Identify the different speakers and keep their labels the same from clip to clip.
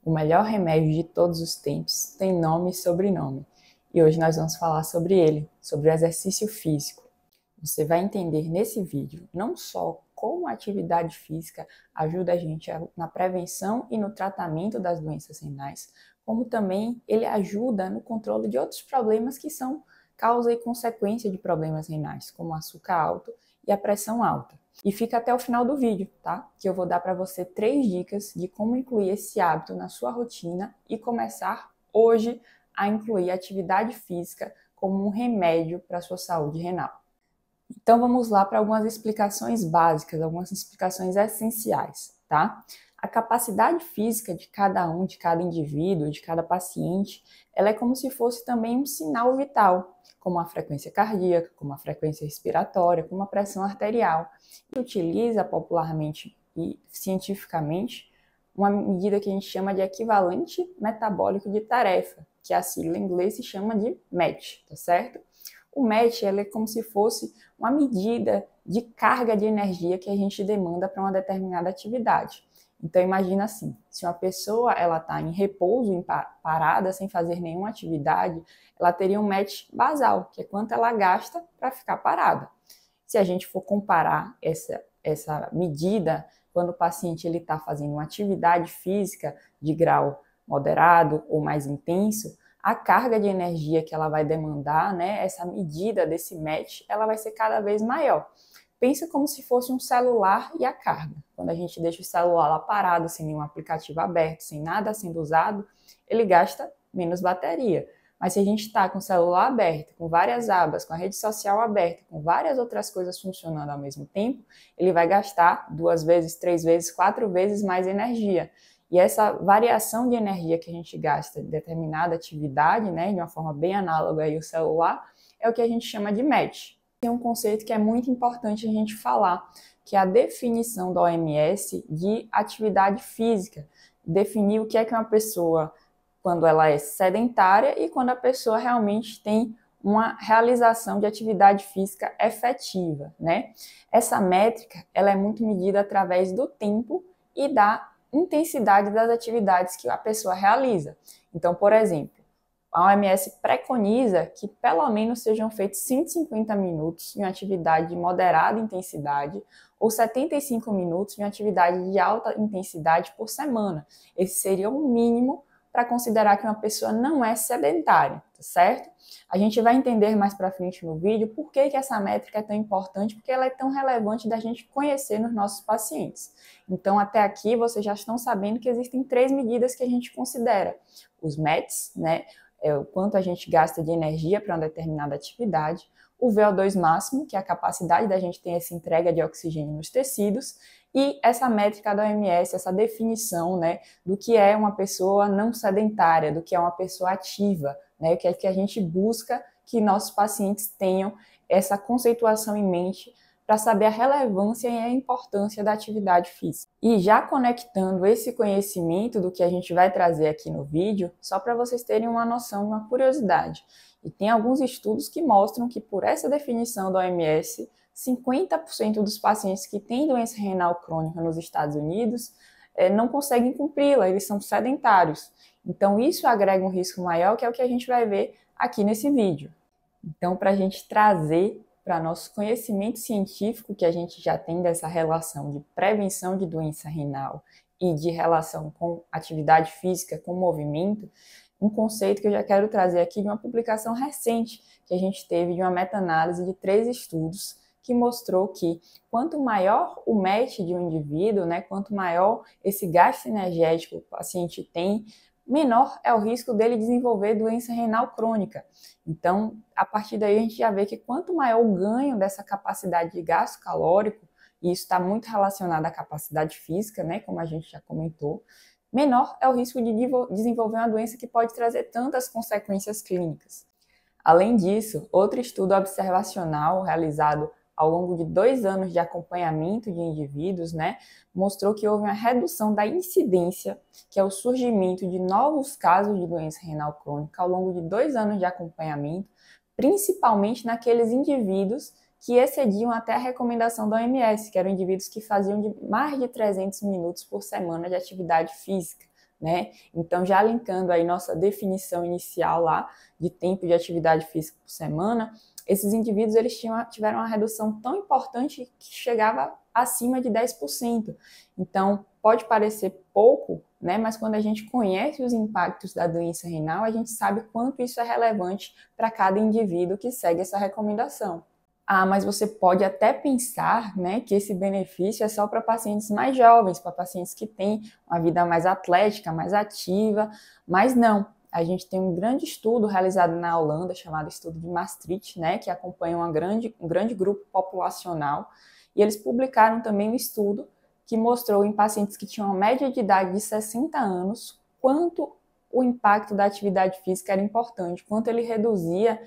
Speaker 1: O melhor remédio de todos os tempos tem nome e sobrenome. E hoje nós vamos falar sobre ele, sobre o exercício físico. Você vai entender nesse vídeo não só como a atividade física ajuda a gente na prevenção e no tratamento das doenças renais, como também ele ajuda no controle de outros problemas que são causa e consequência de problemas renais, como o açúcar alto e a pressão alta. E fica até o final do vídeo, tá? Que eu vou dar para você 3 dicas de como incluir esse hábito na sua rotina e começar hoje a incluir a atividade física como um remédio para a sua saúde renal. Então vamos lá para algumas explicações básicas, algumas explicações essenciais, tá? A capacidade física de cada indivíduo, de cada paciente, ela é como se fosse também um sinal vital, como a frequência cardíaca, como a frequência respiratória, como a pressão arterial. E utiliza popularmente e cientificamente uma medida que a gente chama de equivalente metabólico de tarefa, que a sigla em inglês se chama de MET, tá certo? O MET é como se fosse uma medida de carga de energia que a gente demanda para uma determinada atividade. Então imagina assim, se uma pessoa ela está em repouso, parada, sem fazer nenhuma atividade, ela teria um MET basal, que é quanto ela gasta para ficar parada. Se a gente for comparar essa medida, quando o paciente está fazendo uma atividade física de grau moderado ou mais intenso, a carga de energia que ela vai demandar, né, essa medida desse MET, ela vai ser cada vez maior. Pensa como se fosse um celular e a carga. Quando a gente deixa o celular lá parado, sem nenhum aplicativo aberto, sem nada sendo usado, ele gasta menos bateria. Mas se a gente está com o celular aberto, com várias abas, com a rede social aberta, com várias outras coisas funcionando ao mesmo tempo, ele vai gastar 2 vezes, 3 vezes, 4 vezes mais energia. E essa variação de energia que a gente gasta em determinada atividade, né, de uma forma bem análoga ao celular, é o que a gente chama de MET. Tem um conceito que é muito importante a gente falar, que é a definição da OMS de atividade física. Definir o que é uma pessoa quando ela é sedentária e quando a pessoa realmente tem uma realização de atividade física efetiva, né? Essa métrica, ela é muito medida através do tempo e da intensidade das atividades que a pessoa realiza. Então, por exemplo, a OMS preconiza que pelo menos sejam feitos 150 minutos em uma atividade de moderada intensidade ou 75 minutos em uma atividade de alta intensidade por semana. Esse seria o mínimo para considerar que uma pessoa não é sedentária, tá certo? A gente vai entender mais para frente no vídeo por que essa métrica é tão importante, porque ela é tão relevante da gente conhecer nos nossos pacientes. Então, até aqui, vocês já estão sabendo que existem 3 medidas que a gente considera. Os METs, né? É o quanto a gente gasta de energia para uma determinada atividade, o VO2 máximo, que é a capacidade da gente ter essa entrega de oxigênio nos tecidos, e essa métrica da OMS, essa definição, né, do que é uma pessoa não sedentária, do que é uma pessoa ativa, né, que é que a gente busca que nossos pacientes tenham essa conceituação em mente para saber a relevância e a importância da atividade física. E já conectando esse conhecimento do que a gente vai trazer aqui no vídeo, só para vocês terem uma noção, uma curiosidade. E tem alguns estudos que mostram que por essa definição da OMS, 50% dos pacientes que têm doença renal crônica nos Estados Unidos não conseguem cumpri-la, eles são sedentários. Então isso agrega um risco maior, que é o que a gente vai ver aqui nesse vídeo. Então, para a gente trazer para nosso conhecimento científico que a gente já tem dessa relação de prevenção de doença renal e de relação com atividade física, com movimento, um conceito que eu já quero trazer aqui de uma publicação recente que a gente teve de uma meta-análise de 3 estudos que mostrou que quanto maior o MET de um indivíduo, né, quanto maior esse gasto energético que o paciente tem, menor é o risco dele desenvolver doença renal crônica. Então, a partir daí a gente já vê que quanto maior o ganho dessa capacidade de gasto calórico, e isso está muito relacionado à capacidade física, né, como a gente já comentou, menor é o risco de desenvolver uma doença que pode trazer tantas consequências clínicas. Além disso, outro estudo observacional realizado ao longo de 2 anos de acompanhamento de indivíduos, né, mostrou que houve uma redução da incidência, que é o surgimento de novos casos de doença renal crônica ao longo de 2 anos de acompanhamento, principalmente naqueles indivíduos que excediam até a recomendação da OMS, que eram indivíduos que faziam de mais de 300 minutos por semana de atividade física, né? Então, já linkando aí nossa definição inicial lá de tempo de atividade física por semana, esses indivíduos eles tiveram uma redução tão importante que chegava acima de 10%. Então, pode parecer pouco, né? Mas quando a gente conhece os impactos da doença renal, a gente sabe quanto isso é relevante para cada indivíduo que segue essa recomendação. Ah, mas você pode até pensar, né, que esse benefício é só para pacientes mais jovens, para pacientes que têm uma vida mais atlética, mais ativa, mas não. A gente tem um grande estudo realizado na Holanda, chamado Estudo de Maastricht, né, que acompanha um grande grupo populacional, e eles publicaram também um estudo que mostrou em pacientes que tinham uma média de idade de 60 anos, quanto o impacto da atividade física era importante, quanto ele reduzia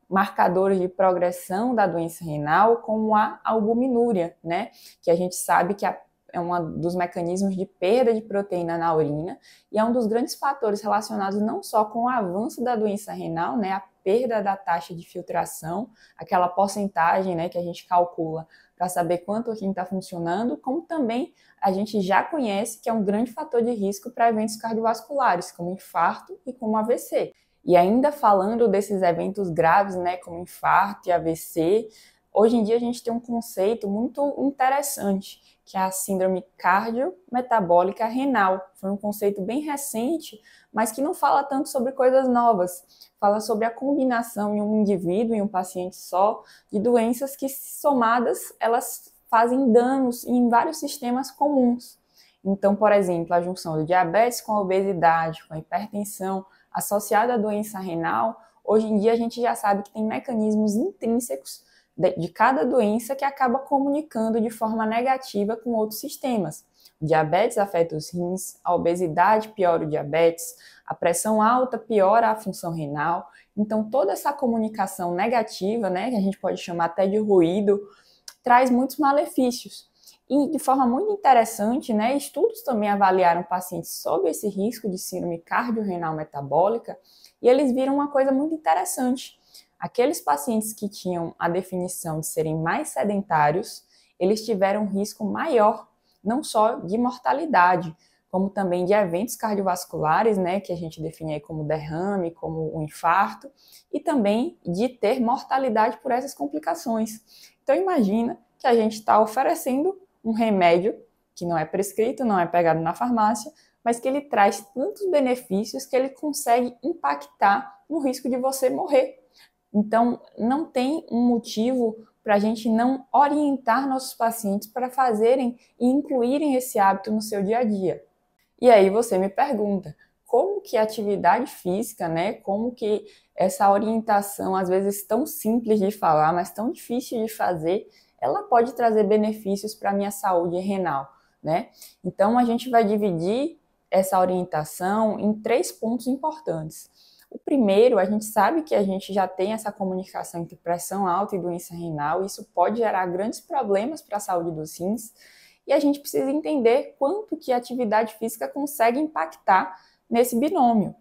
Speaker 1: marcadores de progressão da doença renal, como a albuminúria, né? Que a gente sabe que é um dos mecanismos de perda de proteína na urina e é um dos grandes fatores relacionados não só com o avanço da doença renal, né? A perda da taxa de filtração, aquela porcentagem, né, que a gente calcula para saber quanto o rim está funcionando, como também a gente já conhece que é um grande fator de risco para eventos cardiovasculares, como infarto e como AVC. E ainda falando desses eventos graves, né, como infarto e AVC, hoje em dia a gente tem um conceito muito interessante, que é a síndrome cardiometabólica renal. Foi um conceito bem recente, mas que não fala tanto sobre coisas novas. Fala sobre a combinação em um indivíduo, em um paciente só, de doenças que, somadas, elas fazem danos em vários sistemas comuns. Então, por exemplo, a junção do diabetes com a obesidade, com a hipertensão, associada à doença renal, hoje em dia a gente já sabe que tem mecanismos intrínsecos de cada doença que acaba comunicando de forma negativa com outros sistemas. O diabetes afeta os rins, a obesidade piora o diabetes, a pressão alta piora a função renal. Então, toda essa comunicação negativa, né, que a gente pode chamar até de ruído, traz muitos malefícios. E de forma muito interessante, né, estudos também avaliaram pacientes sob esse risco de síndrome cardiorrenal metabólica e eles viram uma coisa muito interessante. Aqueles pacientes que tinham a definição de serem mais sedentários, eles tiveram um risco maior, não só de mortalidade, como também de eventos cardiovasculares, né, que a gente define aí como derrame, como um infarto, e também de ter mortalidade por essas complicações. Então imagina que a gente está oferecendo um remédio que não é prescrito, não é pegado na farmácia, mas que ele traz tantos benefícios que ele consegue impactar no risco de você morrer. Então, não tem um motivo para a gente não orientar nossos pacientes para fazerem e incluírem esse hábito no seu dia a dia. E aí você me pergunta, como que a atividade física, né, como que essa orientação, às vezes tão simples de falar, mas tão difícil de fazer, ela pode trazer benefícios para a minha saúde renal, né? Então, a gente vai dividir essa orientação em 3 pontos importantes. O primeiro, a gente sabe que a gente já tem essa comunicação entre pressão alta e doença renal, e isso pode gerar grandes problemas para a saúde dos rins, e a gente precisa entender quanto que a atividade física consegue impactar nesse binômio.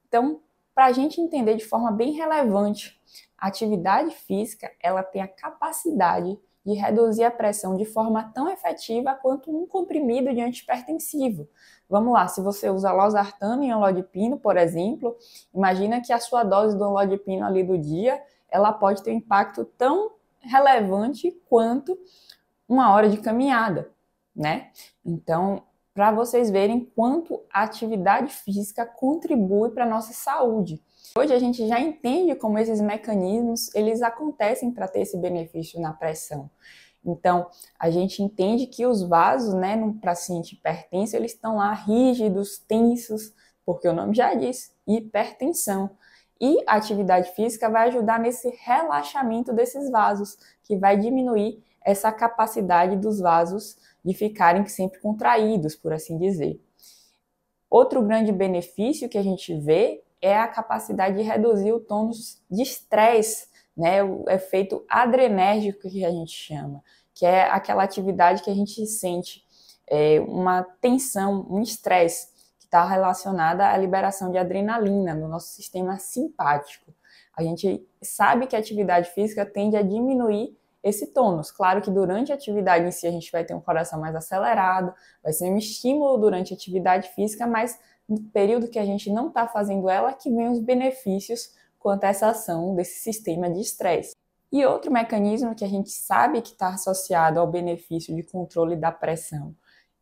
Speaker 1: Então, para a gente entender de forma bem relevante, a atividade física, ela tem a capacidade de reduzir a pressão de forma tão efetiva quanto um comprimido de antihipertensivo. Vamos lá, se você usa losartano e amlodipino, por exemplo, imagina que a sua dose do amlodipino ali do dia, ela pode ter um impacto tão relevante quanto uma hora de caminhada, né? Então, para vocês verem quanto a atividade física contribui para a nossa saúde. Hoje a gente já entende como esses mecanismos eles acontecem para ter esse benefício na pressão. Então, a gente entende que os vasos, né, no paciente hipertenso, eles estão lá rígidos, tensos, porque o nome já diz, hipertensão. E a atividade física vai ajudar nesse relaxamento desses vasos, que vai diminuir essa capacidade dos vasos de ficarem sempre contraídos, por assim dizer. Outro grande benefício que a gente vê é a capacidade de reduzir o tônus de estresse, né? O efeito adrenérgico que a gente chama, que é aquela atividade que a gente sente uma tensão, um estresse, que está relacionada à liberação de adrenalina no nosso sistema simpático. A gente sabe que a atividade física tende a diminuir esse tônus. Claro que durante a atividade em si a gente vai ter um coração mais acelerado, vai ser um estímulo durante a atividade física, mas no período que a gente não está fazendo ela, que vem os benefícios quanto a essa ação desse sistema de estresse. E outro mecanismo que a gente sabe que está associado ao benefício de controle da pressão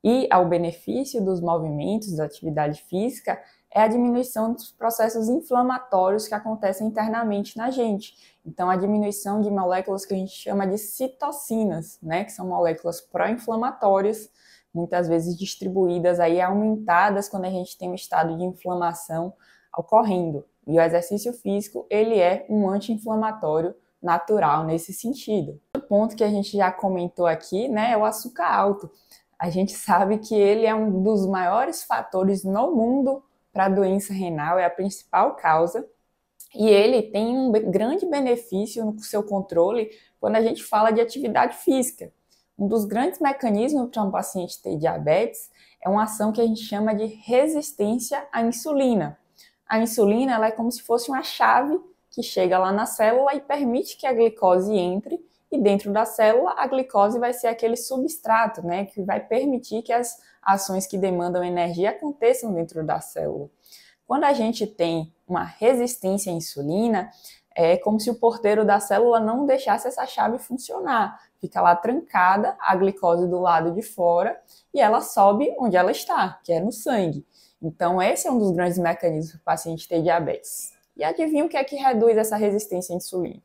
Speaker 1: e ao benefício dos movimentos, da atividade física, é a diminuição dos processos inflamatórios que acontecem internamente na gente. Então, a diminuição de moléculas que a gente chama de citocinas, né, que são moléculas pró-inflamatórias, muitas vezes distribuídas aí, aumentadas quando a gente tem um estado de inflamação ocorrendo. E o exercício físico, ele é um anti-inflamatório natural nesse sentido. Outro ponto que a gente já comentou aqui, né, é o açúcar alto. A gente sabe que ele é um dos maiores fatores no mundo para a doença renal, é a principal causa, e ele tem um grande benefício no seu controle quando a gente fala de atividade física. Um dos grandes mecanismos para um paciente ter diabetes é uma ação que a gente chama de resistência à insulina. A insulina ela é como se fosse uma chave que chega lá na célula e permite que a glicose entre, e dentro da célula a glicose vai ser aquele substrato, né, que vai permitir que as ações que demandam energia aconteçam dentro da célula. Quando a gente tem uma resistência à insulina, é como se o porteiro da célula não deixasse essa chave funcionar. Fica lá trancada, a glicose do lado de fora, e ela sobe onde ela está, que é no sangue. Então, esse é um dos grandes mecanismos para o paciente ter diabetes. E adivinha o que é que reduz essa resistência à insulina?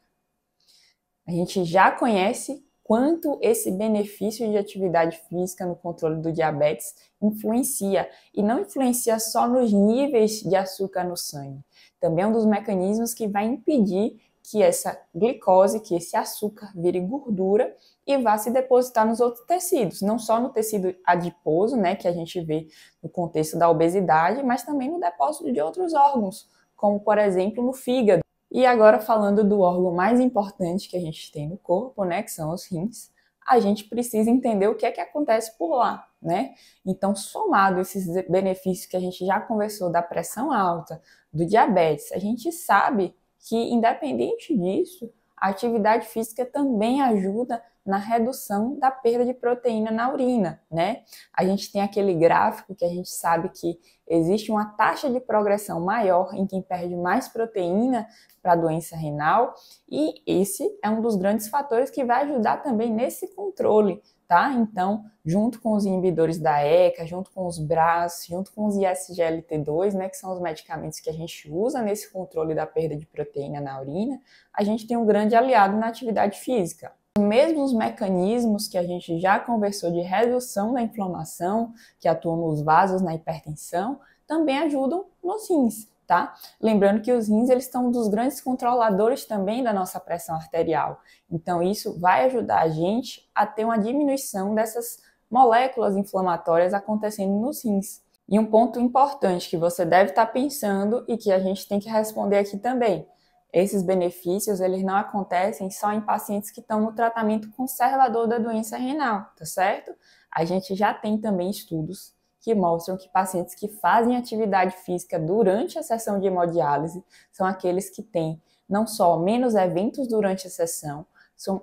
Speaker 1: A gente já conhece quanto esse benefício de atividade física no controle do diabetes influencia. E não influencia só nos níveis de açúcar no sangue. Também é um dos mecanismos que vai impedir que essa glicose, que esse açúcar vire gordura e vá se depositar nos outros tecidos, não só no tecido adiposo, né, que a gente vê no contexto da obesidade, mas também no depósito de outros órgãos, como por exemplo no fígado. E agora falando do órgão mais importante que a gente tem no corpo, né, que são os rins, a gente precisa entender o que é que acontece por lá, né? Então, somado esses benefícios que a gente já conversou da pressão alta, do diabetes, a gente sabe que, independente disso, a atividade física também ajuda na redução da perda de proteína na urina, né? A gente tem aquele gráfico que a gente sabe que existe uma taxa de progressão maior em quem perde mais proteína para a doença renal, e esse é um dos grandes fatores que vai ajudar também nesse controle, tá? Então, junto com os inibidores da ECA, junto com os BRAS, junto com os ISGLT2, né, que são os medicamentos que a gente usa nesse controle da perda de proteína na urina, a gente tem um grande aliado na atividade física. Os mesmos mecanismos que a gente já conversou de redução da inflamação, que atuam nos vasos, na hipertensão, também ajudam nos rins, tá? Lembrando que os rins, eles estão um dos grandes controladores também da nossa pressão arterial. Então, isso vai ajudar a gente a ter uma diminuição dessas moléculas inflamatórias acontecendo nos rins. E um ponto importante que você deve estar pensando e que a gente tem que responder aqui também. Esses benefícios, eles não acontecem só em pacientes que estão no tratamento conservador da doença renal, tá certo? A gente já tem também estudos que mostram que pacientes que fazem atividade física durante a sessão de hemodiálise são aqueles que têm não só menos eventos durante a sessão,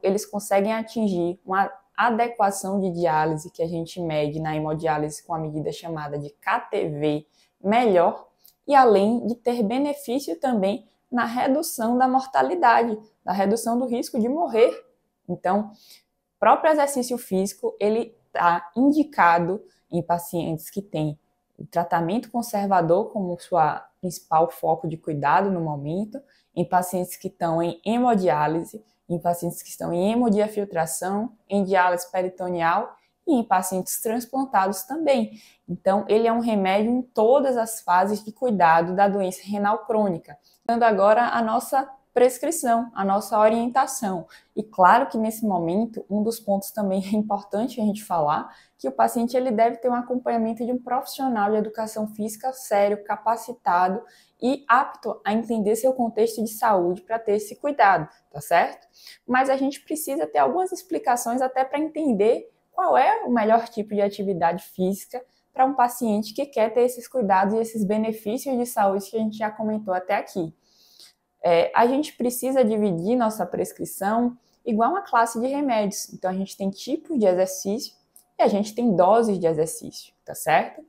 Speaker 1: eles conseguem atingir uma adequação de diálise que a gente mede na hemodiálise com a medida chamada de KTV melhor, e além de ter benefício também na redução da mortalidade, na redução do risco de morrer. Então, o próprio exercício físico, ele está indicado em pacientes que têm o tratamento conservador como sua principal foco de cuidado no momento, em pacientes que estão em hemodiálise, em pacientes que estão em hemodiafiltração, em diálise peritoneal e em pacientes transplantados também. Então, ele é um remédio em todas as fases de cuidado da doença renal crônica. Dando agora a nossa prescrição, a nossa orientação. E claro que nesse momento, um dos pontos também é importante a gente falar, que o paciente ele deve ter um acompanhamento de um profissional de educação física sério, capacitado e apto a entender seu contexto de saúde para ter esse cuidado, tá certo? Mas a gente precisa ter algumas explicações até para entender qual é o melhor tipo de atividade física para um paciente que quer ter esses cuidados e esses benefícios de saúde que a gente já comentou até aqui. A gente precisa dividir nossa prescrição igual uma classe de remédios. Então, a gente tem tipos de exercício e a gente tem doses de exercício, tá certo?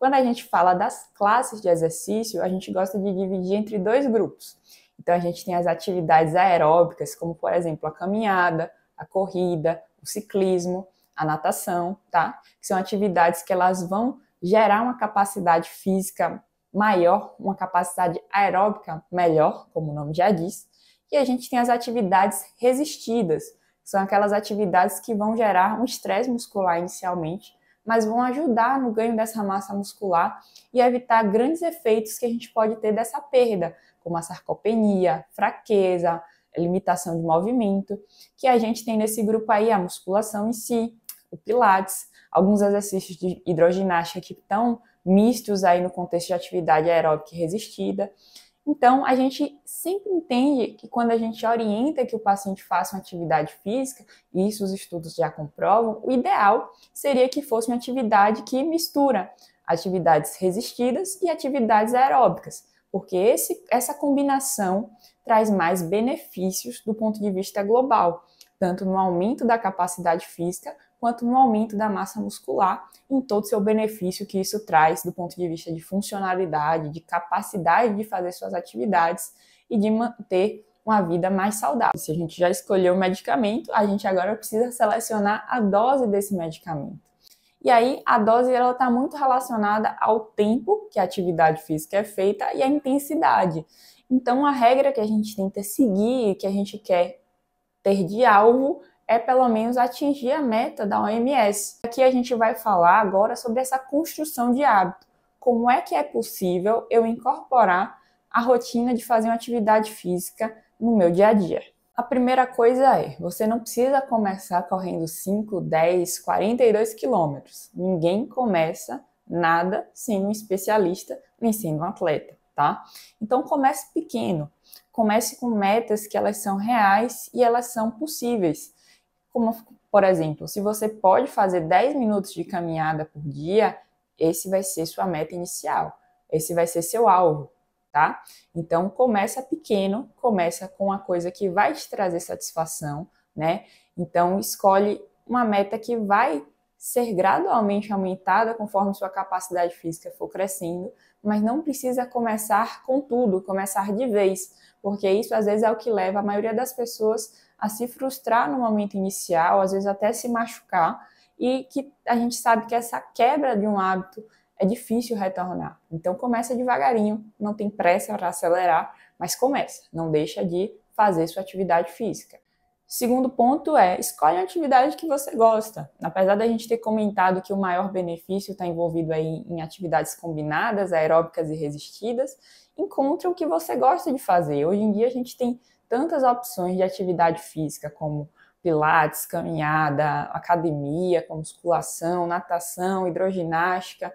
Speaker 1: Quando a gente fala das classes de exercício, a gente gosta de dividir entre dois grupos. Então, a gente tem as atividades aeróbicas, como, por exemplo, a caminhada, a corrida, o ciclismo, a natação, tá? Que são atividades que elas vão gerar uma capacidade física maior, uma capacidade aeróbica melhor, como o nome já diz. E a gente tem as atividades resistidas, que são aquelas atividades que vão gerar um estresse muscular inicialmente, mas vão ajudar no ganho dessa massa muscular e evitar grandes efeitos que a gente pode ter dessa perda, como a sarcopenia, fraqueza, limitação de movimento, que a gente tem nesse grupo aí a musculação em si, o pilates, alguns exercícios de hidroginástica que estão mistos aí no contexto de atividade aeróbica e resistida. Então, a gente sempre entende que quando a gente orienta que o paciente faça uma atividade física, e isso os estudos já comprovam, o ideal seria que fosse uma atividade que mistura atividades resistidas e atividades aeróbicas, porque essa combinação traz mais benefícios do ponto de vista global, tanto no aumento da capacidade física, quanto no aumento da massa muscular, em todo o seu benefício que isso traz do ponto de vista de funcionalidade, de capacidade de fazer suas atividades e de manter uma vida mais saudável. Se a gente já escolheu o medicamento, a gente agora precisa selecionar a dose desse medicamento. E aí, a dose está muito relacionada ao tempo que a atividade física é feita e à intensidade. Então, a regra que a gente tenta seguir, que a gente quer ter de alvo, é pelo menos atingir a meta da OMS. Aqui a gente vai falar agora sobre essa construção de hábito. Como é que é possível eu incorporar a rotina de fazer uma atividade física no meu dia a dia? A primeira coisa é, você não precisa começar correndo 5, 10, 42 quilômetros. Ninguém começa nada sendo um especialista nem sendo um atleta, tá? Então comece pequeno. Comece com metas que elas são reais e elas são possíveis. Como, por exemplo, se você pode fazer 10 minutos de caminhada por dia, esse vai ser sua meta inicial. Esse vai ser seu alvo. Tá? Então, começa pequeno, começa com uma coisa que vai te trazer satisfação, né? Então, escolhe uma meta que vai ser gradualmente aumentada conforme sua capacidade física for crescendo, mas não precisa começar com tudo, começar de vez, porque isso às vezes é o que leva a maioria das pessoas a se frustrar no momento inicial, às vezes até se machucar, e que a gente sabe que essa quebra de um hábito é difícil retornar. Então começa devagarinho, não tem pressa para acelerar, mas começa, não deixa de fazer sua atividade física. Segundo ponto é, escolhe uma atividade que você gosta. Apesar da gente ter comentado que o maior benefício está envolvido aí em atividades combinadas, aeróbicas e resistidas, encontre o que você gosta de fazer. Hoje em dia a gente tem tantas opções de atividade física, como pilates, caminhada, academia, com musculação, natação, hidroginástica,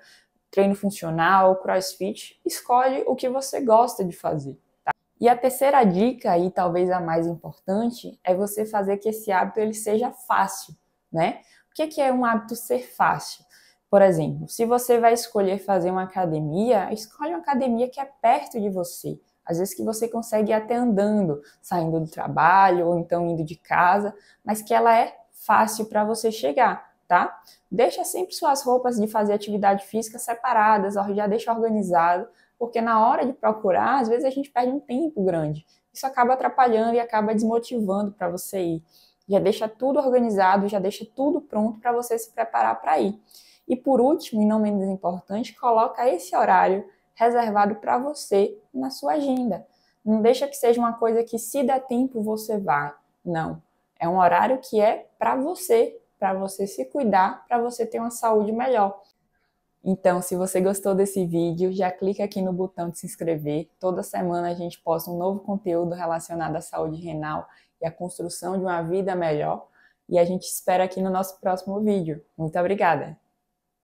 Speaker 1: treino funcional, crossfit, escolhe o que você gosta de fazer. Tá? E a terceira dica, e talvez a mais importante, é você fazer que esse hábito ele seja fácil, né? O que é um hábito ser fácil? Por exemplo, se você vai escolher fazer uma academia, escolhe uma academia que é perto de você. Às vezes que você consegue ir até andando, saindo do trabalho ou então indo de casa, mas que ela é fácil para você chegar. Tá? Deixa sempre suas roupas de fazer atividade física separadas, já deixa organizado, porque na hora de procurar, às vezes a gente perde um tempo grande. Isso acaba atrapalhando e acaba desmotivando para você ir. Já deixa tudo organizado, já deixa tudo pronto para você se preparar para ir. E por último, e não menos importante, coloca esse horário reservado para você na sua agenda. Não deixa que seja uma coisa que se der tempo você vai. Não. É um horário que é para você se cuidar, para você ter uma saúde melhor. Então, se você gostou desse vídeo, já clica aqui no botão de se inscrever. Toda semana a gente posta um novo conteúdo relacionado à saúde renal e à construção de uma vida melhor. E a gente espera aqui no nosso próximo vídeo. Muito obrigada!